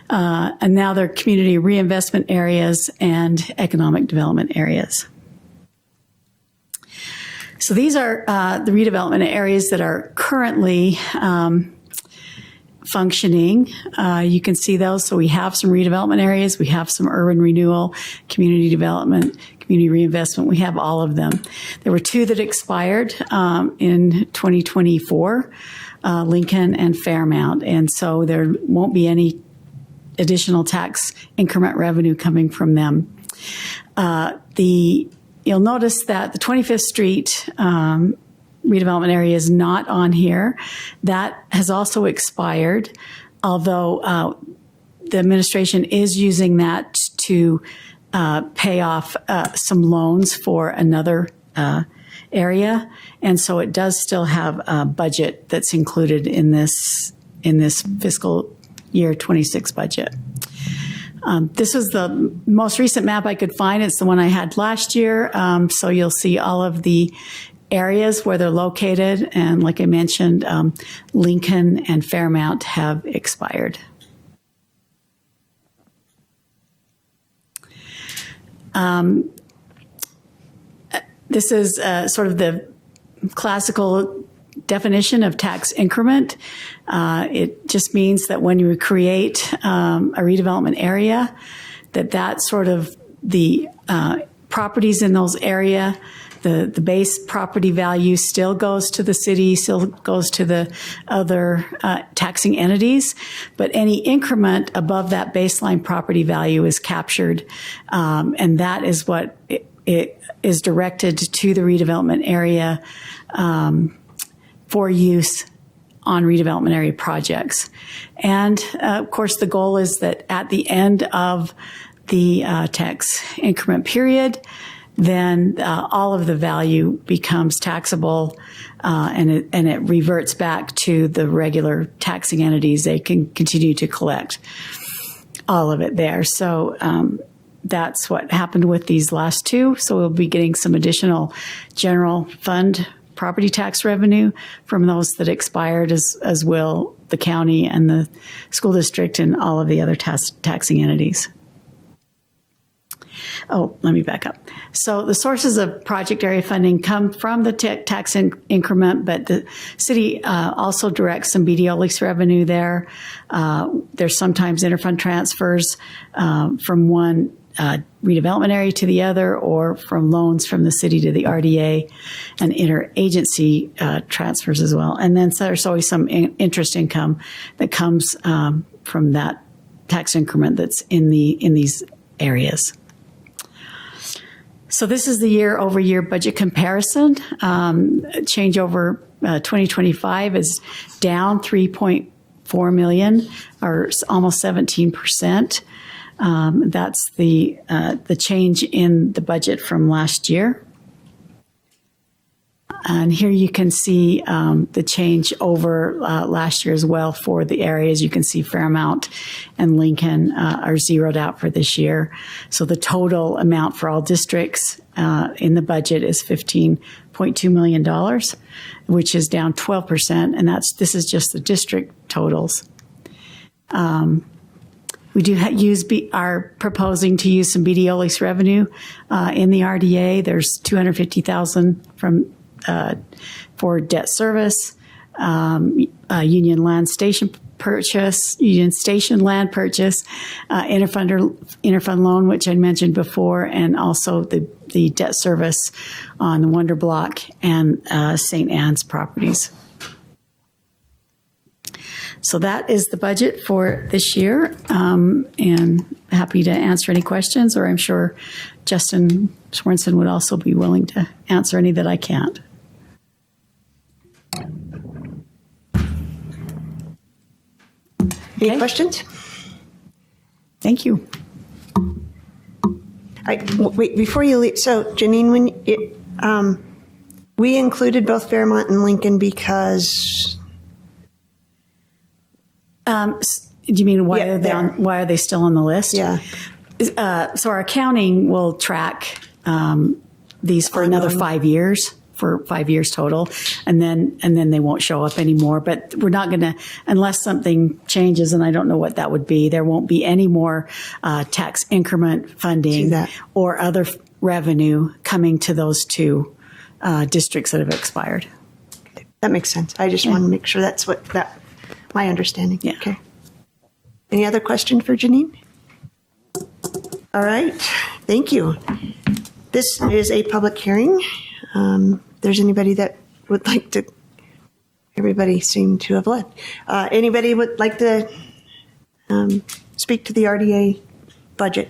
and now they're community reinvestment areas and economic development areas. So these are the redevelopment areas that are currently functioning. You can see those. So we have some redevelopment areas. We have some urban renewal, community development, community reinvestment. We have all of them. There were 2 that expired in 2024, Lincoln and Fairmount. And so there won't be any additional tax increment revenue coming from them. You'll notice that the 25th Street redevelopment area is not on here. That has also expired, although the administration is using that to pay off some loans for another area. And so it does still have a budget that's included in this fiscal year 26 budget. This is the most recent map I could find. It's the one I had last year. So you'll see all of the areas where they're located. And like I mentioned, Lincoln and Fairmount have expired. This is sort of the classical definition of tax increment. It just means that when you create a redevelopment area, that's sort of the properties in those area, the base property value still goes to the city, still goes to the other taxing entities, but any increment above that baseline property value is captured, and that is what it is directed to the redevelopment area for use on redevelopment area projects. And of course, the goal is that at the end of the tax increment period, then all of the value becomes taxable, and it reverts back to the regular taxing entities. They can continue to collect all of it there. So that's what happened with these last two. So we'll be getting some additional general fund property tax revenue from those that expired, as will the county and the school district and all of the other taxing entities. Oh, let me back up. So the sources of project area funding come from the tax increment, but the city also directs some BDO lease revenue there. There's sometimes interfund transfers from one redevelopment area to the other, or from loans from the city to the RDA, and interagency transfers as well. And then so there's always some interest income that comes from that tax increment that's in these areas. So this is the year-over-year budget comparison. Change over 2025 is down 3.4 million, or almost 17%. That's the change in the budget from last year. And here you can see the change over last year as well for the areas. You can see Fairmount and Lincoln are zeroed out for this year. So the total amount for all districts in the budget is $15.2 million, which is down 12%. And this is just the district totals. We do are proposing to use some BDO lease revenue in the RDA. There's $250,000 for debt service, Union Station land purchase, interfund loan, which I mentioned before, and also the debt service on the Wonder Block and St. Anne's properties. So that is the budget for this year, and happy to answer any questions, or I'm sure Justin Sorensen would also be willing to answer any that I can't. Any questions? Thank you. Wait, before you leave, so Janine, we included both Fairmont and Lincoln because... do you mean why are they still on the list? Yeah. So our accounting will track these for another 5 years, for 5 years total, and then they won't show up anymore. But we're not going to, unless something changes, and I don't know what that would be. There won't be any more tax increment funding or other revenue coming to those two districts that have expired. That makes sense. I just want to make sure that's my understanding. Yeah. Okay. Any other question for Janine? All right. Thank you. This is a public hearing. There's anybody that would like to, everybody seemed to have left. Anybody would like to speak to the RDA budget?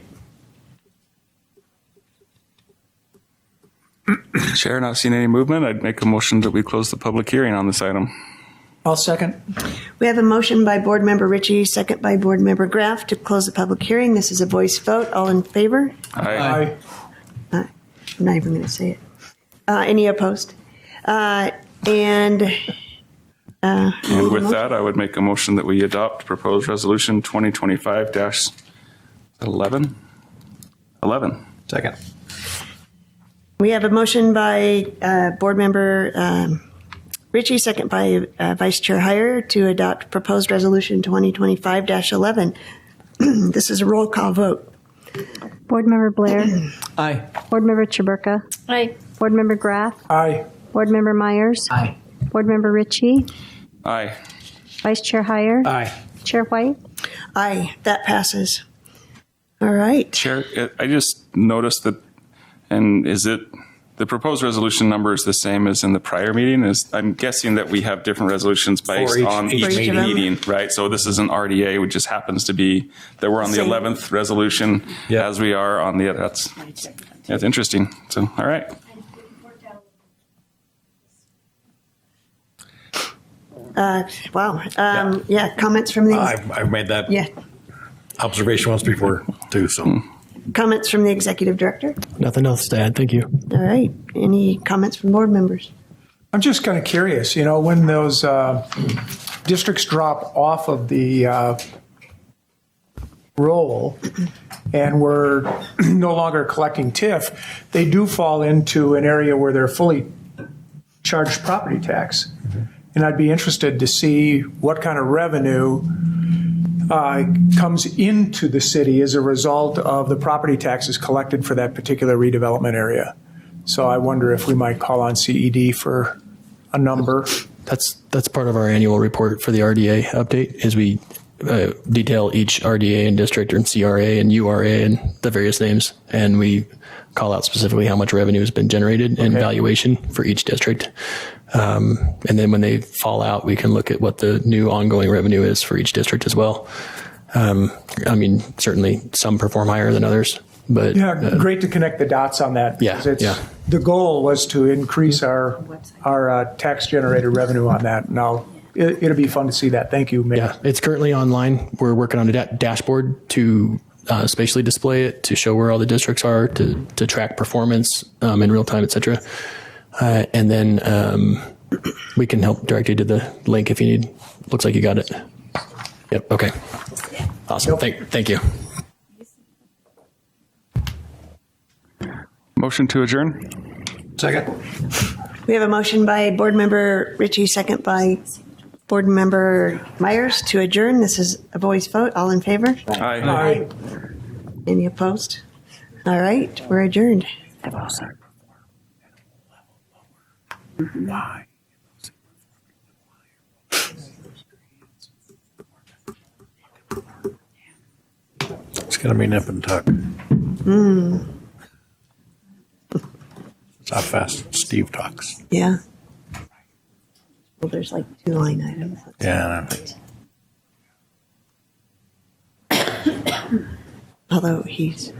Chair, not seeing any movement. I'd make a motion that we close the public hearing on this item. I'll second. We have a motion by Board Member Ritchie, second by Board Member Graff to close the public hearing. This is a voice vote. All in favor? Aye. I'm not even going to say it. Any opposed? And with that, I would make a motion that we adopt proposed resolution 2025-11. Second. we have a motion by Board Member Ritchie, second by Vice Chair Heyer, to adopt proposed resolution 2025-11. This is a roll call vote. Board Member Blair. Aye. Board Member Chaburka. Aye. Board Member Graff. Aye. Board Member Myers. Aye. Board Member Ritchie. Aye. Vice Chair Heyer. Aye. Chair White. Aye, that passes. All right. Chair, I just noticed that, and is it, the proposed resolution number is the same as in the prior meeting? I'm guessing that we have different resolutions based on each meeting, right? So this is an RDA, which just happens to be that we're on the Same. 11th resolution as we are on the, that's interesting. So, all right. Wow. Yeah, comments from the I've made that yeah observation once before too. So comments from the executive director. Nothing else to add. Thank you. All right. Any comments from board members? I'm just kind of curious, when those districts drop off of the roll and we're no longer collecting TIF, they do fall into an area where they're fully charged property tax. And I'd be interested to see what kind of revenue comes into the city as a result of the property taxes collected for that particular redevelopment area. So I wonder if we might call on CED for a number. That's part of our annual report for the RDA update, is we detail each RDA and district and CRA and URA and the various names, and we call out specifically how much revenue has been generated and valuation for each district. And then when they fall out, we can look at what the new ongoing revenue is for each district as well. I mean, certainly some perform higher than others, but great to connect the dots on that. Yeah, The goal was to increase our tax generated revenue on that. Now it'll be fun to see that. Thank you, Mayor. Yeah, it's currently online. We're working on a dashboard to spatially display it, to show where all the districts are, to track performance in real time, et cetera. And then we can help direct you to the link if you need. Looks like you got it. Yep. Okay. Awesome. Thank you. Motion to adjourn. second. We have a motion by Board Member Ritchie, second by Board Member Myers to adjourn. This is a voice vote. All in favor? Aye. Any opposed? All right, we're adjourned. Why? It's going to be nip and tuck. That's how fast Steve talks. Yeah. Well, there's like 2 line items. Yeah. Although he's.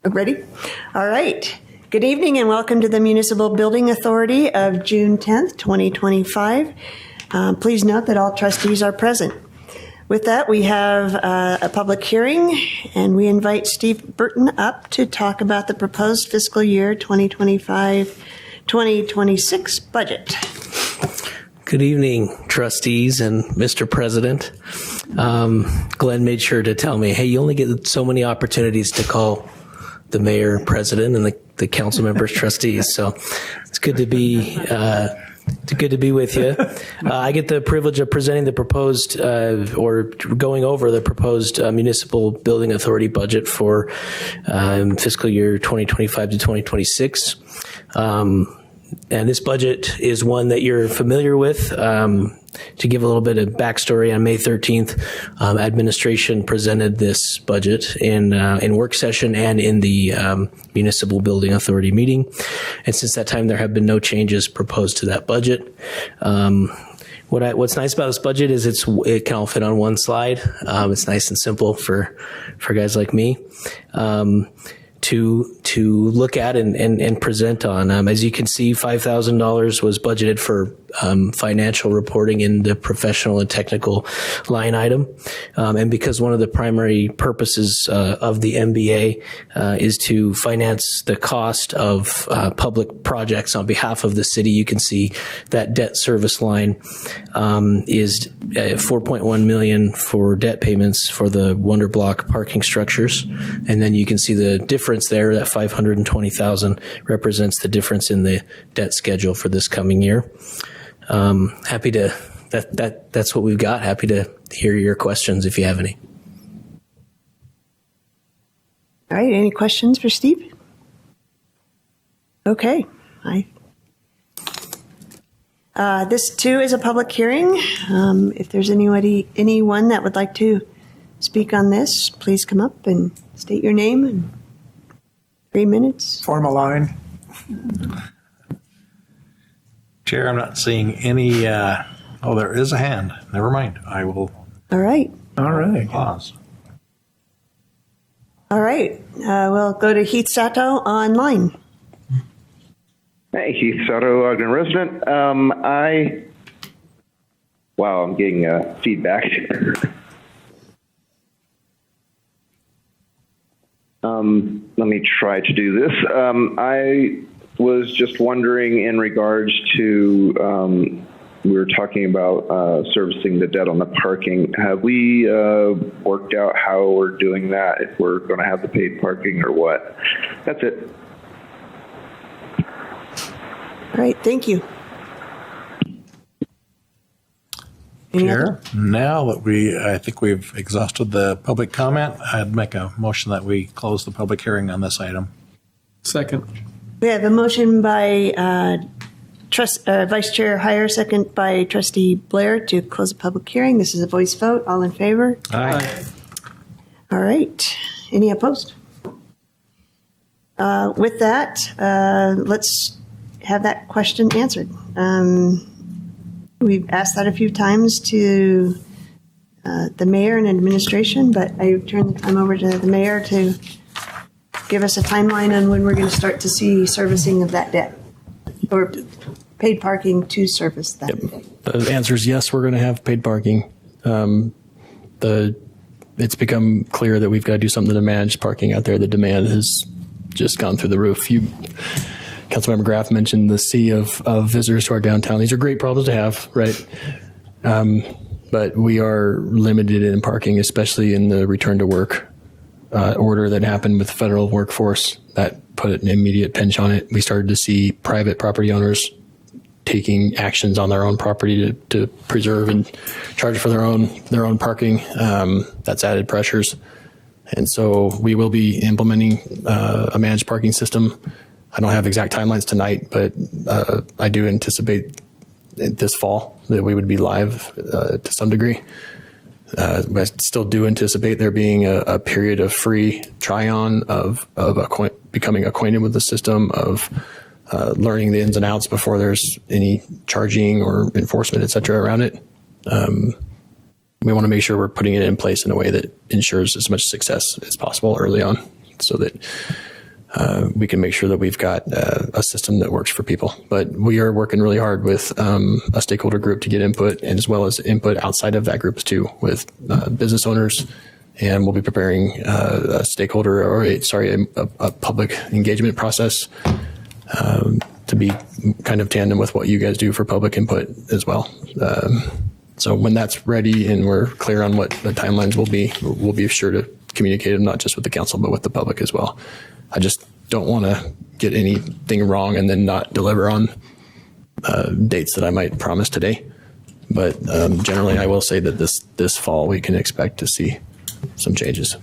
Ready? All right. Good evening and welcome to the Municipal Building Authority of June 10th, 2025. Please note that all trustees are present. With that, we have a public hearing, and we invite Steve Burton up to talk about the proposed fiscal year 2025-2026 budget. Good evening, trustees and Mr. President. Glenn made sure to tell me, hey, you only get so many opportunities to call the mayor, president, and the council members, trustees. So it's good to be with you. I get the privilege of presenting the proposed or going over the proposed municipal building authority budget for fiscal year 2025 to 2026. And this budget is one that you're familiar with. To give a little bit of backstory, on May 13th, administration presented this budget in work session and in the Municipal Building Authority meeting. And since that time, there have been no changes proposed to that budget. What's nice about this budget is it can all fit on one slide. It's nice and simple for guys like me. To look at and present on. As you can see, $5,000 was budgeted for financial reporting in the professional and technical line item. And because one of the primary purposes of the MBA is to finance the cost of public projects on behalf of the city, you can see that debt service line is $4.1 million for debt payments for the Wonder Block parking structures. And then you can see the difference there, that $520,000 represents the difference in the debt schedule for this coming year. Happy to, that's what we've got. Happy to hear your questions if you have any. All right, any questions for Steve? Okay. This too is a public hearing. If there's anyone that would like to speak on this, please come up and state your name in 3 minutes. Form a line. Chair, I'm not seeing any. Oh, there is a hand. Never mind. I will. All right. Pause. All right. We'll go to Heath Sato online. Hey, Heath Sato, Ogden resident. I'm getting feedback. Let me try to do this. I was just wondering in regards to, we were talking about servicing the debt on the parking. Have we worked out how we're doing that, if we're going to have the paid parking or what? That's it. All right, thank you. Chair, now that I think we've exhausted the public comment, I'd make a motion that we close the public hearing on this item. Second. We have a motion by Vice Chair Heyer, second by Trustee Blair to close the public hearing. This is a voice vote. All in favor? Aye. All right. Any opposed? With that, let's have that question answered. We've asked that a few times to the mayor and administration, but I turn the time over to the mayor to give us a timeline on when we're going to start to see servicing of that debt, or paid parking to service that debt. The answer is yes, we're going to have paid parking. It's become clear that we've got to do something to manage parking out there. The demand has just gone through the roof. Councilmember Graff mentioned the sea of visitors to our downtown. These are great problems to have, right? But we are limited in parking, especially in the return to work order that happened with the federal workforce. That put an immediate pinch on it. We started to see private property owners taking actions on their own property to preserve and charge for their own parking. That's added pressures. And so we will be implementing a managed parking system. I don't have exact timelines tonight, but I do anticipate this fall that we would be live to some degree. But I still do anticipate there being a period of free try-on of becoming acquainted with the system, of learning the ins and outs before there's any charging or enforcement, et cetera, around it. We want to make sure we're putting it in place in a way that ensures as much success as possible early on, so that we can make sure that we've got a system that works for people. But we are working really hard with a stakeholder group to get input, and as well as input outside of that group too, with business owners. And we'll be preparing a public engagement process to be kind of tandem with what you guys do for public input as well. So when that's ready and we're clear on what the timelines will be, we'll be sure to communicate them, not just with the council, but with the public as well. I just don't want to get anything wrong and then not deliver on dates that I might promise today. But generally, I will say that this fall we can expect to see some changes.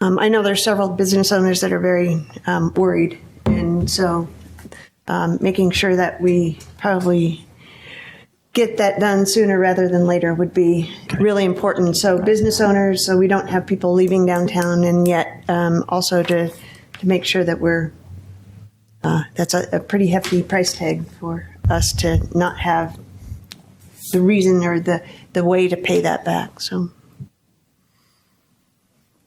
I know there's several business owners that are very worried, and so making sure that we probably get that done sooner rather than later would be really important. So business owners, so we don't have people leaving downtown, and yet also to make sure that we're that's a pretty hefty price tag for us to not have the reason or the way to pay that back. So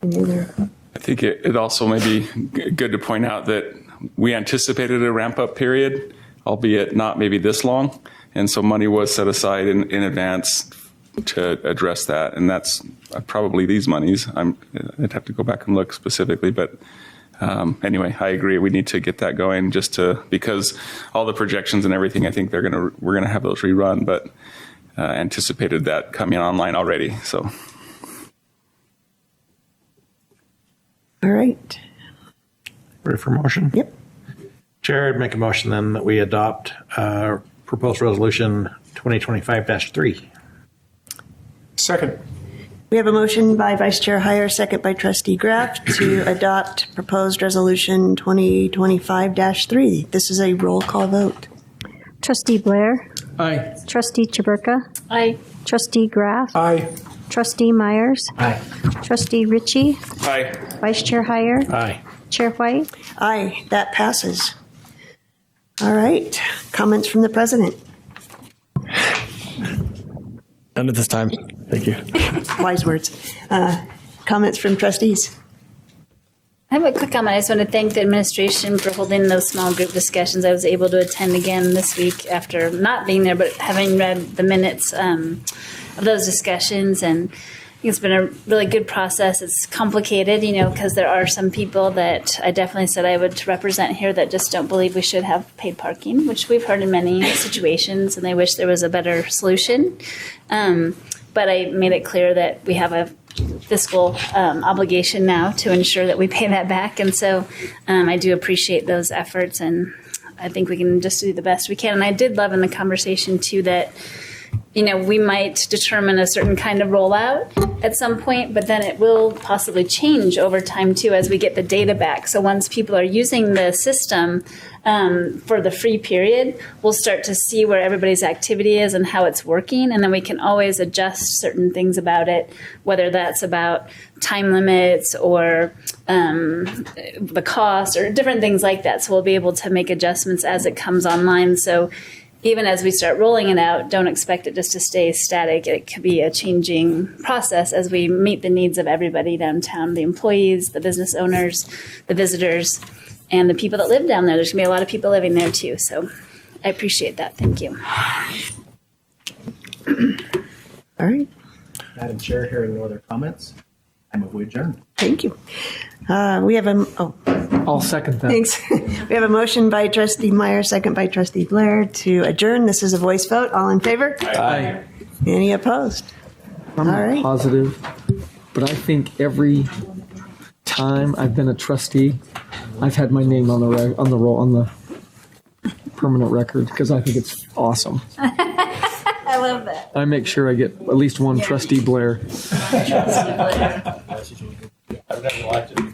I think it also may be good to point out that we anticipated a ramp-up period, albeit not maybe this long. And so money was set aside in advance to address that. And that's probably these monies. I'd have to go back and look specifically, but anyway, I agree. We need to get that going because all the projections and everything, I think we're going to have those rerun, but anticipated that coming online already. So. All right. Ready for motion? Yep. Chair, I'd make a motion then that we adopt proposed resolution 2025-3. Second. We have a motion by Vice Chair Heyer, second by Trustee Graff to adopt proposed resolution 2025-3. This is a roll call vote. Trustee Blair. Aye. Trustee Chaburka. Aye. Trustee Graff. Aye. Trustee Myers. Aye. Trustee Ritchie. Aye. Vice Chair Heyer. Aye. Chair White. Aye, that passes. All right, comments from the president. None at this time. Thank you. Wise words. Comments from trustees. I have a quick comment. I just want to thank the administration for holding those small group discussions. I was able to attend again this week after not being there, but having read the minutes of those discussions. And I think it's been a really good process. It's complicated, because there are some people that I definitely said I would represent here that just don't believe we should have paid parking, which we've heard in many situations, and they wish there was a better solution. But I made it clear that we have a fiscal obligation now to ensure that we pay that back. And so I do appreciate those efforts, and I think we can just do the best we can. And I did love in the conversation, too, that we might determine a certain kind of rollout at some point, but then it will possibly change over time, too, as we get the data back. So once people are using the system for the free period, we'll start to see where everybody's activity is and how it's working. And then we can always adjust certain things about it, whether that's about time limits or the cost or different things like that. So we'll be able to make adjustments as it comes online. So even as we start rolling it out, don't expect it just to stay static. It could be a changing process as we meet the needs of everybody downtown, the employees, the business owners, the visitors, and the people that live down there. There's going to be a lot of people living there, too. So I appreciate that. Thank you. All right. Madam Chair, hearing no other comments, I move we adjourn. Thank you. We have I'll second that. Thanks. We have a motion by Trustee Meyer, second by Trustee Blair to adjourn. This is a voice vote. All in favor? Aye. Any opposed? I'm All right. positive, but I think every time I've been a trustee, I've had my name on the permanent record because I think it's awesome. I love that. I make sure I get at least one Trustee Blair. I've never liked it.